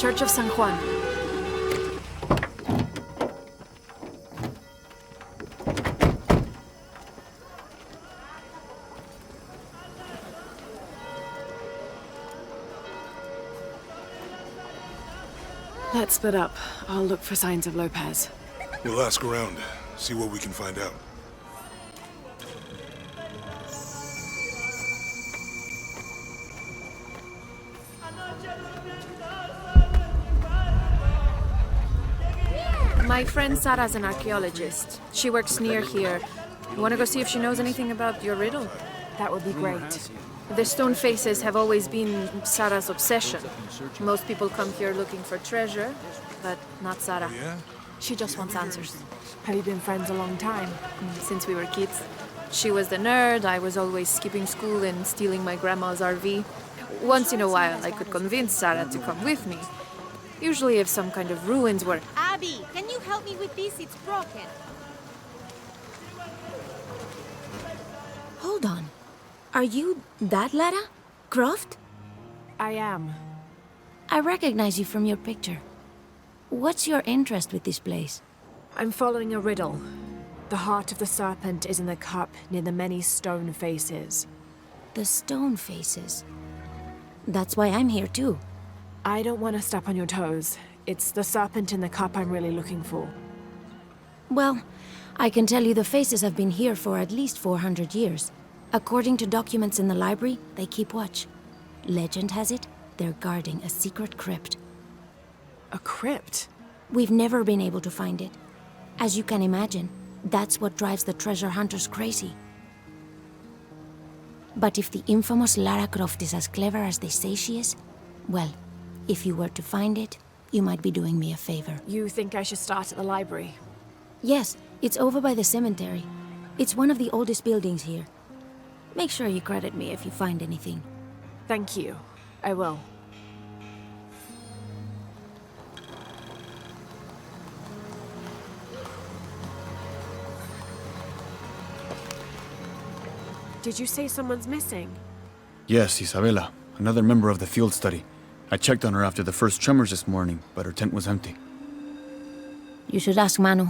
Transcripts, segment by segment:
Church of San Juan. Let's split up. I'll look for signs of Lopez. We'll ask around, see what we can find out. My friend Sarah's an archaeologist. She works near here. You want to go see if she knows anything about your riddle? That would be great. The stone faces have always been Sarah's obsession. Most people come here looking for treasure, but not Sarah. Oh, yeah? She just wants answers. Have you been friends a long time? Since we were kids. She was the nerd, I was always skipping school and stealing my grandma's RV. Once in a while, I could convince Sarah to come with me. Usually if some kind of ruins were... Abby, can you help me with this? It's broken. Hold on. Are you that Lara Croft? I am. I recognize you from your picture. What's your interest with this place? I'm following a riddle. The heart of the serpent is in the cup near the many stone faces. The stone faces. That's why I'm here too. I don't want to step on your toes. It's the serpent in the cup I'm really looking for. Well, I can tell you the faces have been here for at least 400 years. According to documents in the library, they keep watch. Legend has it, they're guarding a secret crypt. A crypt? We've never been able to find it. As you can imagine, that's what drives the treasure hunters crazy. But if the infamous Lara Croft is as clever as they say she is, well, if you were to find it, you might be doing me a favor. You think I should start at the library? Yes, it's over by the cemetery. It's one of the oldest buildings here. Make sure you credit me if you find anything. Thank you. I will. Did you say someone's missing? Yes, Isabela, another member of the field study. I checked on her after the first tremors this morning, but her tent was empty. You should ask Manu.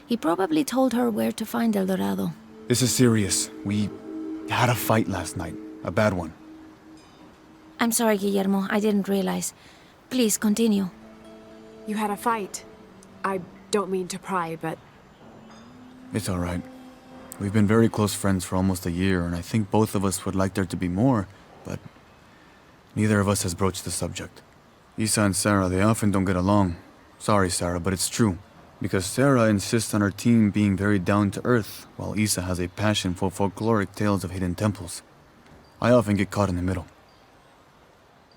He probably told her where to find El Dorado. This is serious. We had a fight last night. A bad one. I'm sorry, Guillermo. I didn't realize. Please, continue. You had a fight. I don't mean to pry, but... It's all right. We've been very close friends for almost a year, and I think both of us would like there to be more, but neither of us has broached the subject. Isa and Sarah, they often don't get along. Sorry, Sarah, but it's true. Because Sarah insists on her team being very down-to-earth, while Isa has a passion for folkloric tales of hidden temples. I often get caught in the middle.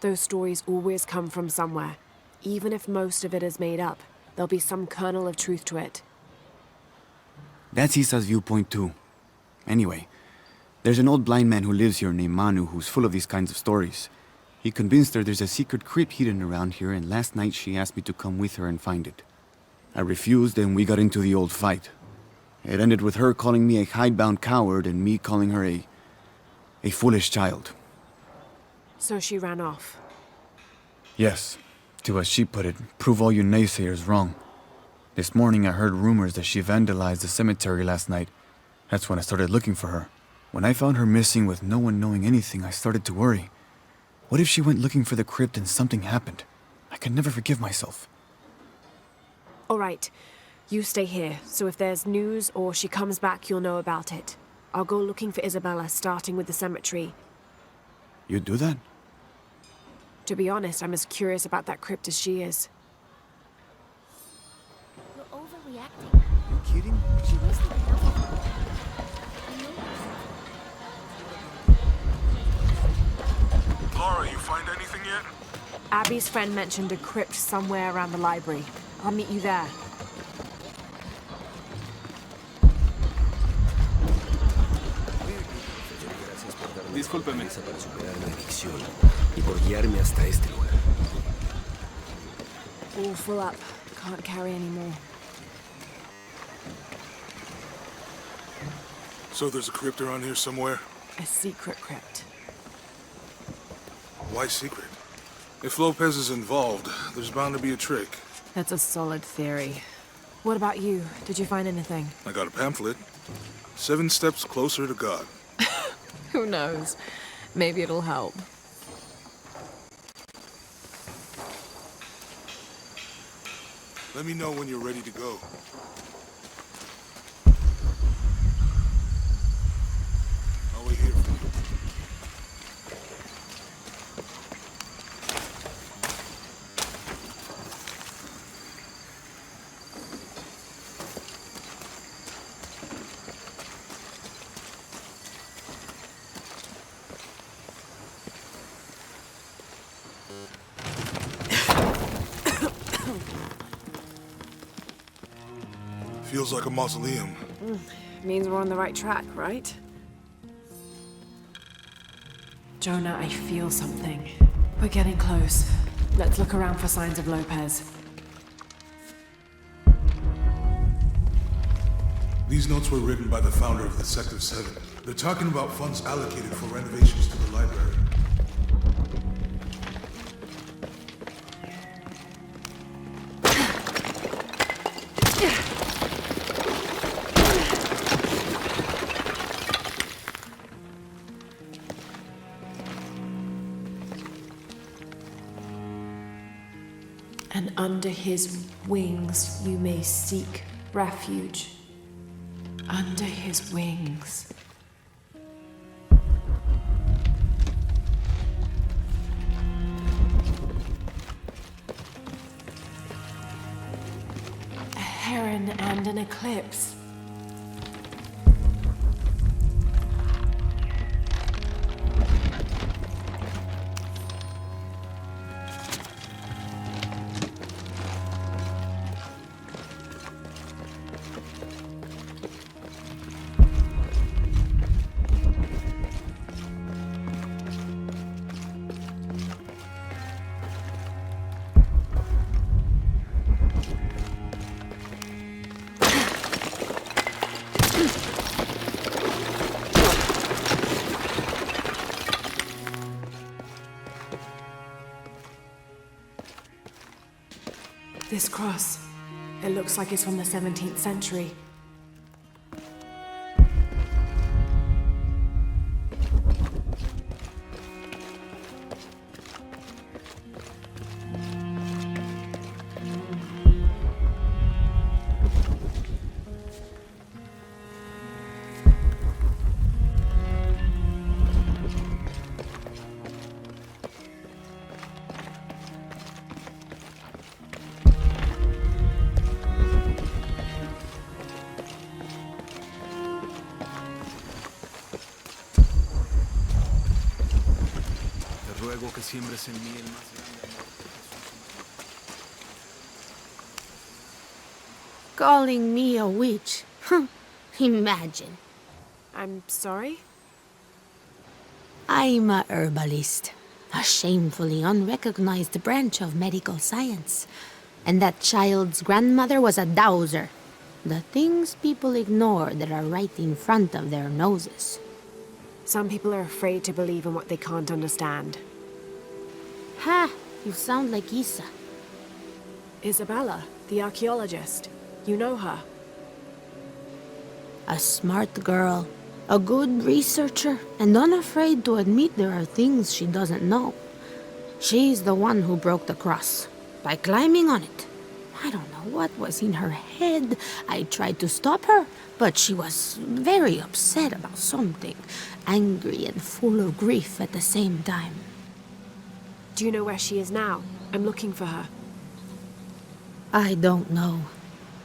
Those stories always come from somewhere. Even if most of it is made up, there'll be some kernel of truth to it. That's Isa's viewpoint too. Anyway, there's an old blind man who lives here named Manu who's full of these kinds of stories. He convinced her there's a secret crypt hidden around here, and last night she asked me to come with her and find it. I refused, and we got into the old fight. It ended with her calling me a hidebound coward and me calling her a foolish child. So she ran off. Yes, to as she put it, prove all you naysayers wrong. This morning I heard rumors that she vandalized the cemetery last night. That's when I started looking for her. When I found her missing with no one knowing anything, I started to worry. What if she went looking for the crypt and something happened? I could never forgive myself. All right. You stay here, so if there's news or she comes back, you'll know about it. I'll go looking for Isabella, starting with the cemetery. You'd do that? To be honest, I'm as curious about that crypt as she is. You're overreacting. You kidding? She wasn't enough. Lara, you find anything yet? Abby's friend mentioned a crypt somewhere around the library. I'll meet you there. Discúlpeme. Para superar la adicción y por guiarme hasta este lugar. All full up. Can't carry anymore. So there's a crypt around here somewhere? A secret crypt. Why secret? If Lopez is involved, there's bound to be a trick. That's a solid theory. What about you? Did you find anything? I got a pamphlet. 7 steps closer to God. Who knows? Maybe it'll help. Let me know when you're ready to go. I'll wait here for you. Feels like a mausoleum. Means we're on the right track, right? Jonah, I feel something. We're getting close. Let's look around for signs of Lopez. These notes were written by the founder of the Sector 7. They're talking about funds allocated for renovations to the library. And under his wings you may seek refuge. Under his wings. A heron and an eclipse. This cross, it looks like it's from the 17th century. Que siembres en mí el más grande amor. Calling me a witch? Imagine. I'm sorry? I'm a herbalist, a shamefully unrecognized branch of medical science. And that child's grandmother was a dowser. The things people ignore that are right in front of their noses. Some people are afraid to believe in what they can't understand. Ha! You sound like Isa. Isabella, the archaeologist. You know her. A smart girl, a good researcher, and unafraid to admit there are things she doesn't know. She's the one who broke the cross, by climbing on it. I don't know what was in her head. I tried to stop her, but she was very upset about something, angry and full of grief at the same time. Do you know where she is now? I'm looking for her. I don't know.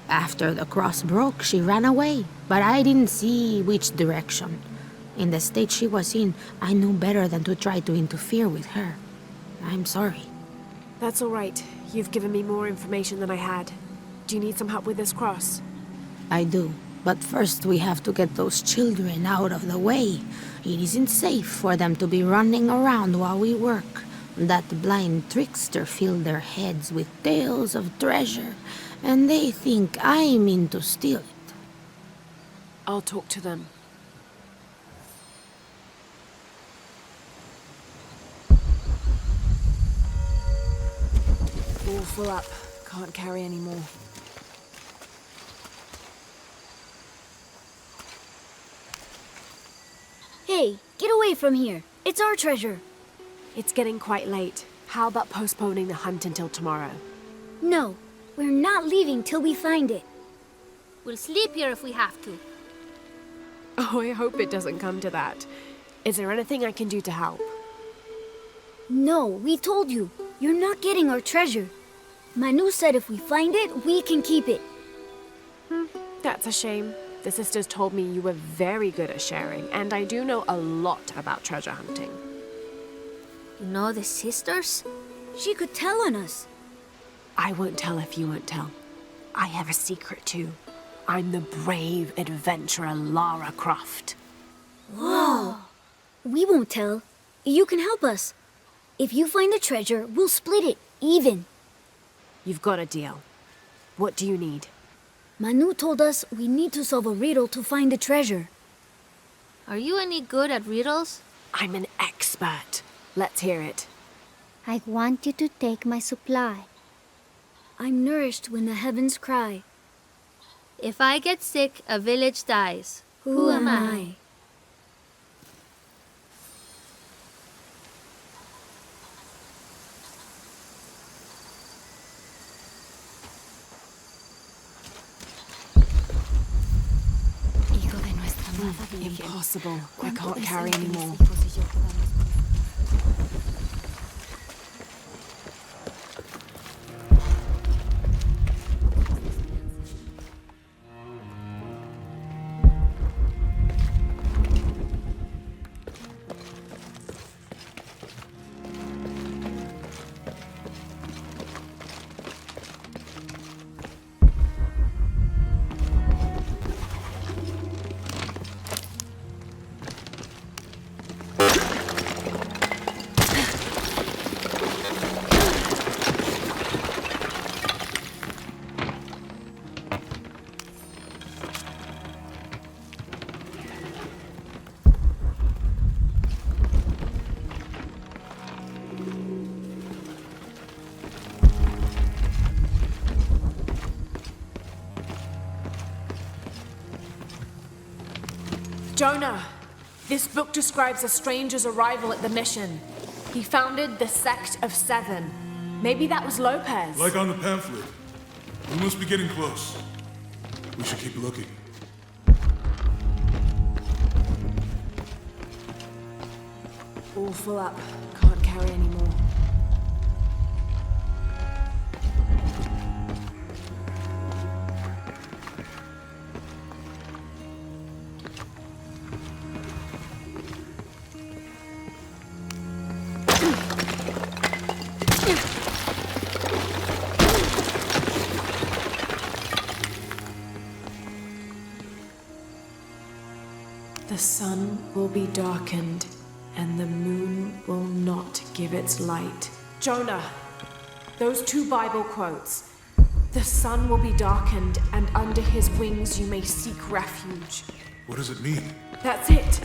After the cross broke, she ran away, but I didn't see which direction. In the state she was in, I knew better than to try to interfere with her. I'm sorry. That's all right. You've given me more information than I had. Do you need some help with this cross? I do. But first we have to get those children out of the way. It isn't safe for them to be running around while we work. That blind trickster filled their heads with tales of treasure, and they think I mean to steal it. I'll talk to them. full up. Can't carry anymore. Hey, get away from here. It's our treasure. It's getting quite late. How about postponing the hunt until tomorrow? No, we're not leaving till we find it. We'll sleep here if we have to. Oh, I hope it doesn't come to that. Is there anything I can do to help? No, we told you. You're not getting our treasure. Manu said if we find it, we can keep it. That's a shame. The sisters told me you were very good at sharing, and I do know a lot about treasure hunting. You know the sisters? She could tell on us. I won't tell if you won't tell. I have a secret too. I'm the brave adventurer Lara Croft. Whoa! We won't tell. You can help us. If you find the treasure, we'll split it, even. You've got a deal. What do you need? Manu told us we need to solve a riddle to find the treasure. Are you any good at riddles? I'm an expert. Let's hear it. I want you to take my supply. I'm nourished when the heavens cry. If I get sick, a village dies. Who am I? Impossible. I can't carry anymore. Jonah, this book describes a stranger's arrival at the mission. He founded the Sect of Seven. Maybe that was Lopez. Like on the pamphlet. We must be getting close. We should keep looking. All full up. Can't carry anymore. The sun will be darkened, and the moon will not give its light. Jonah, those two Bible quotes. The sun will be darkened, and under his wings you may seek refuge. What does it mean? That's it.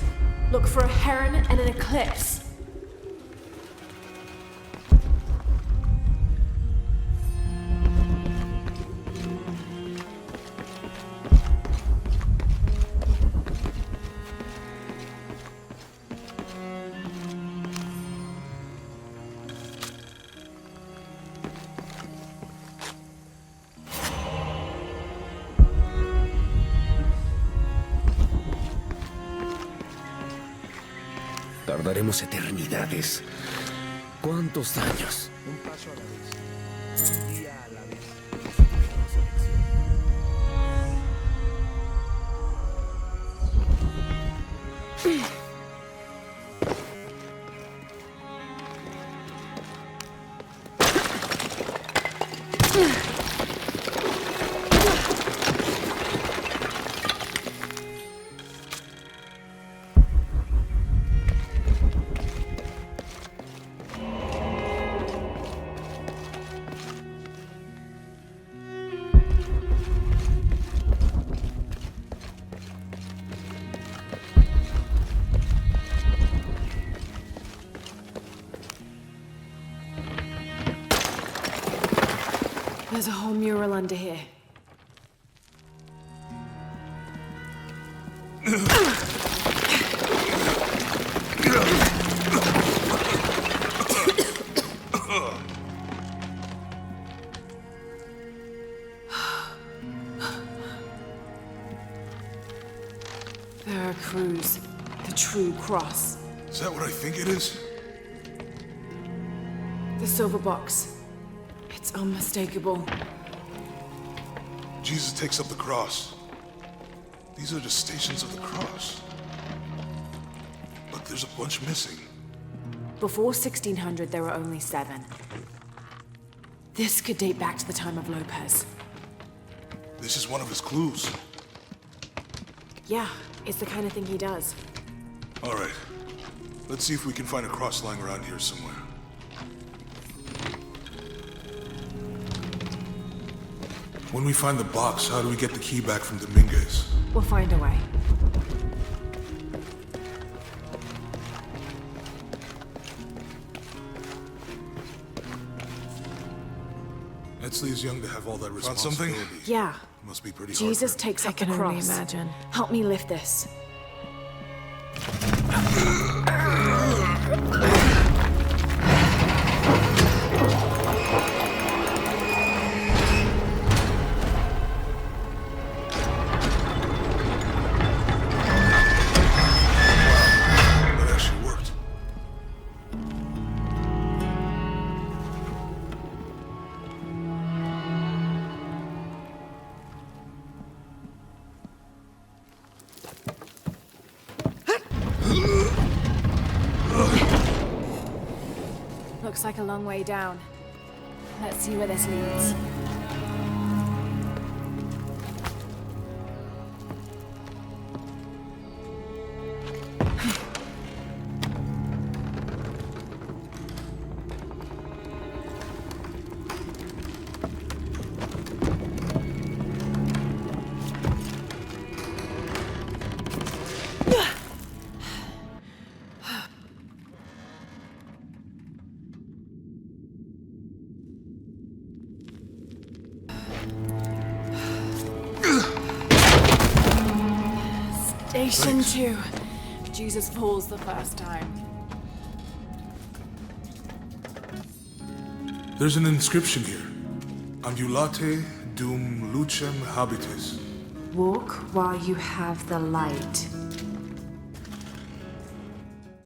Look for a heron and an eclipse. Tardaremos eternidades. ¿Cuántos años? Un paso a la vez. Un día a la vez. There's a whole mural under here. CRUZ, the true cross. Is that what I think it is? The silver box. It's unmistakable. Jesus takes up the cross. These are the stations of the cross. But there's a bunch missing. Before 1600, there were only 7. This could date back to the time of Lopez. This is one of his clues. Yeah, it's the kind of thing he does. All right. Let's see if we can find a cross lying around here somewhere. When we find the box, how do we get the key back from Dominguez? We'll find a way. Etzli is young to have all that responsibility. Found something? Yeah. Must be pretty Jesus hard. takes up I the can only cross. imagine. Help me lift this. That actually worked. Looks like a long way down. Let's see where this leads. Station 2. Jesus falls the first time. There's an inscription here. Ambulate dum lucem habitis. Walk while you have the light.